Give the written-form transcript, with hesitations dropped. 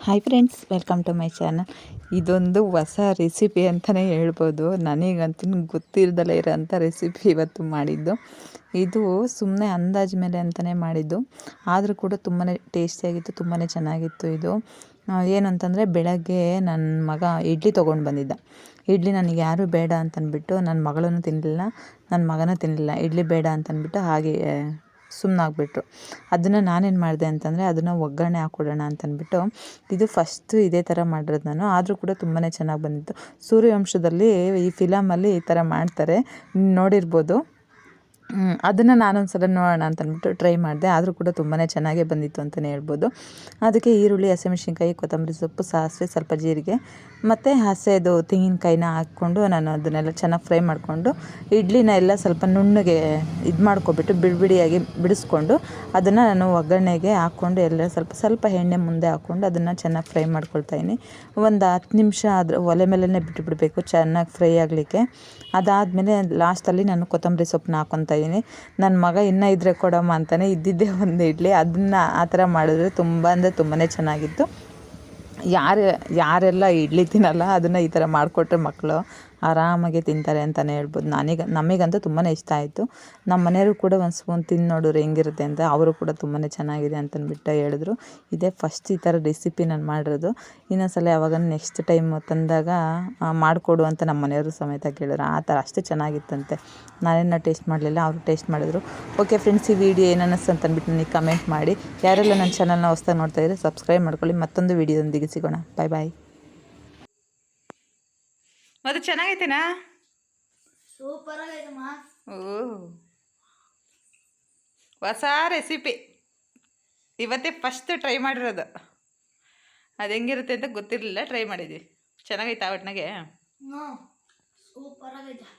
Hi friends, welcome to my channel. ಇದೊಂದು ಹೊಸ recipe ಅಂತಲೇ ಹೇಳ್ಬೋದು. ನನಗಂತೂ ಗೊತ್ತಿರದಲೇ ಇರೋಂಥ ರೆಸಿಪಿ ಇವತ್ತು ಮಾಡಿದ್ದು. ಇದು ಸುಮ್ಮನೆ ಅಂದಾಜು ಮೇಲೆ ಅಂತಲೇ ಮಾಡಿದ್ದು, ಆದರೂ ಕೂಡ ತುಂಬಾ ಟೇಸ್ಟಿಯಾಗಿತ್ತು, ತುಂಬಾ ಚೆನ್ನಾಗಿತ್ತು. ಇದು ಏನು ಅಂತಂದರೆ, ಬೆಳಗ್ಗೆ ನನ್ನ ಮಗ ಇಡ್ಲಿ ತೊಗೊಂಡು ಬಂದಿದ್ದ. ಇಡ್ಲಿ ನನಗೆ ಯಾರೂ ಬೇಡ ಅಂತಂದ್ಬಿಟ್ಟು, ನನ್ನ ಮಗಳೂ ತಿನ್ನಲಿಲ್ಲ, ನನ್ನ ಮಗನೂ ತಿನ್ನಲಿಲ್ಲ. ಇಡ್ಲಿ ಬೇಡ ಅಂತಂದ್ಬಿಟ್ಟು ಹಾಗೆ ಸುಮ್ಮನಾಗ್ಬಿಟ್ರು. ಅದನ್ನು ನಾನೇನು ಮಾಡಿದೆ ಅಂತಂದರೆ, ಅದನ್ನು ಒಗ್ಗರಣೆ ಹಾಕ್ಕೊಡೋಣ ಅಂತಂದ್ಬಿಟ್ಟು, ಇದು ಫಸ್ಟು ಇದೇ ಥರ ಮಾಡಿರೋದು ನಾನು. ಆದರೂ ಕೂಡ ತುಂಬಾ ಚೆನ್ನಾಗಿ ಬಂದಿತ್ತು. ಸೂರ್ಯವಂಶದಲ್ಲಿ ಈ ಫಿಲಮಲ್ಲಿ ಈ ಥರ ಮಾಡ್ತಾರೆ, ನೋಡಿರ್ಬೋದು. ಅದನ್ನು ನಾನೊಂದು ಸಲ ನೋಡೋಣ ಅಂತಂದ್ಬಿಟ್ಟು ಟ್ರೈ ಮಾಡಿದೆ. ಆದರೂ ಕೂಡ ತುಂಬಾ ಚೆನ್ನಾಗೇ ಬಂದಿತ್ತು ಅಂತಲೇ ಹೇಳ್ಬೋದು. ಅದಕ್ಕೆ ಈರುಳ್ಳಿ, ಹಸಿಮೆಣ್ಸಿನ್ಕಾಯಿ, ಕೊತ್ತಂಬರಿ ಸೊಪ್ಪು, ಸಾಸಿವೆ, ಸ್ವಲ್ಪ ಜೀರಿಗೆ ಮತ್ತು ಹಸಿದು ತೆಂಗಿನಕಾಯಿನ ಹಾಕ್ಕೊಂಡು ನಾನು ಅದನ್ನೆಲ್ಲ ಚೆನ್ನಾಗಿ ಫ್ರೈ ಮಾಡಿಕೊಂಡು, ಇಡ್ಲಿನ ಎಲ್ಲ ಸ್ವಲ್ಪ ನುಣ್ಣಗೆ ಇದು ಮಾಡ್ಕೊಬಿಟ್ಟು ಬಿಡಿಯಾಗಿ ಬಿಡಿಸ್ಕೊಂಡು, ಅದನ್ನು ನಾನು ಒಗ್ಗರಣೆಗೆ ಹಾಕ್ಕೊಂಡು ಎಲ್ಲ ಸ್ವಲ್ಪ ಎಣ್ಣೆ ಮುಂದೆ ಹಾಕ್ಕೊಂಡು ಅದನ್ನು ಚೆನ್ನಾಗಿ ಫ್ರೈ ಮಾಡ್ಕೊಳ್ತಾಯಿನಿ. ಒಂದು 10 ನಿಮಿಷ ಅದ್ರ ಒಲೆ ಮೇಲೇ ಬಿಟ್ಟುಬಿಡಬೇಕು ಚೆನ್ನಾಗಿ ಫ್ರೈ ಆಗಲಿಕ್ಕೆ. ಅದಾದಮೇಲೆ ಲಾಸ್ಟಲ್ಲಿ ನಾನು ಕೊತ್ತಂಬರಿ ಸೊಪ್ಪನ್ನ ಹಾಕ್ಕೊತಾಯಿದ್ದೀನಿ. ನನ್ನ ಮಗ ಇನ್ನೂ ಇದ್ದರೆ ಕೊಡಮ್ಮ ಅಂತಾನೆ, ಇದ್ದಿದ್ದೇ ಒಂದು ಇಡ್ಲಿ, ಅದನ್ನು ಆ ಥರ ಮಾಡಿದ್ರೆ ತುಂಬ ಅಂದರೆ ತುಂಬಾ ಚೆನ್ನಾಗಿತ್ತು. ಯಾರೆಲ್ಲ ಇಡ್ಲಿ ತಿನ್ನಲ್ಲ ಅದನ್ನು ಈ ಥರ ಮಾಡಿಕೊಟ್ರೆ ಮಕ್ಕಳು ಆರಾಮಾಗಿ ತಿಂತಾರೆ ಅಂತಲೇ ಹೇಳ್ಬೋದು. ನಮಗಂತೂ ತುಂಬಾ ಇಷ್ಟ ಆಯಿತು. ನಮ್ಮ ಮನೆಯವರು ಕೂಡ ಒಂದು ಸ್ಪೂನ್ ತಿಂದು ನೋಡಿದ್ರು ಹೆಂಗಿರುತ್ತೆ ಅಂತ. ಅವರು ಕೂಡ ತುಂಬಾ ಚೆನ್ನಾಗಿದೆ ಅಂತಂದ್ಬಿಟ್ಟು ಹೇಳಿದ್ರು. ಇದೇ ಫಸ್ಟ್ ಈ ಥರ ರೆಸಿಪಿ ನಾನು ಮಾಡಿರೋದು. ಇನ್ನೊಂದ್ಸಲ ಯಾವಾಗ ನೆಕ್ಸ್ಟ್ ಟೈಮ್ ತಂದಾಗ ಮಾಡಿಕೊಡು ಅಂತ ನಮ್ಮ ಮನೆಯವರು ಸಮೇತ ಕೇಳಿದ್ರು. ಆ ಥರ ಅಷ್ಟು ಚೆನ್ನಾಗಿತ್ತಂತೆ. ನಾನೇನು ಟೇಸ್ಟ್ ಮಾಡಲಿಲ್ಲ, ಅವರು ಟೇಸ್ಟ್ ಮಾಡಿದ್ರು. ಓಕೆ ಫ್ರೆಂಡ್ಸ್, ಈ ವಿಡಿಯೋ ಏನು ಅನ್ನಿಸ್ತು ಅಂತಂದ್ಬಿಟ್ಟು ನನಗೆ ಕಮೆಂಟ್ ಮಾಡಿ. ಯಾರೆಲ್ಲ ನನ್ನ ಚಾನಲ್ನ ಹೊಸ್ದಾಗಿ ನೋಡ್ತಾ ಇದ್ದರೆ ಸಬ್ಸ್ಕ್ರೈಬ್ ಮಾಡ್ಕೊಳ್ಳಿ. ಮತ್ತೊಂದು ವಿಡಿಯೋದೊಂದಿಗೆ ಸಿಗೋಣ. ಬಾಯ್ ಬಾಯ್. ಅದು ಚೆನ್ನಾಗೈತೆನಾ? ಸೂಪರ್ ಆಗೈತಮ್ಮ. ಓ, ಹೊಸ ರೆಸಿಪಿ ಇವತ್ತೇ ಫಸ್ಟ್ ಟ್ರೈ ಮಾಡಿರೋದು. ಅದು ಹೆಂಗಿರುತ್ತೆ ಅಂತ ಗೊತ್ತಿರಲಿಲ್ಲ, ಟ್ರೈ ಮಾಡಿದ್ವಿ. ಚೆನ್ನಾಗೈತಾ ಒಟ್ಟಿನಾಗೆ? ಸೂಪರ್ ಆಗೈತೆ.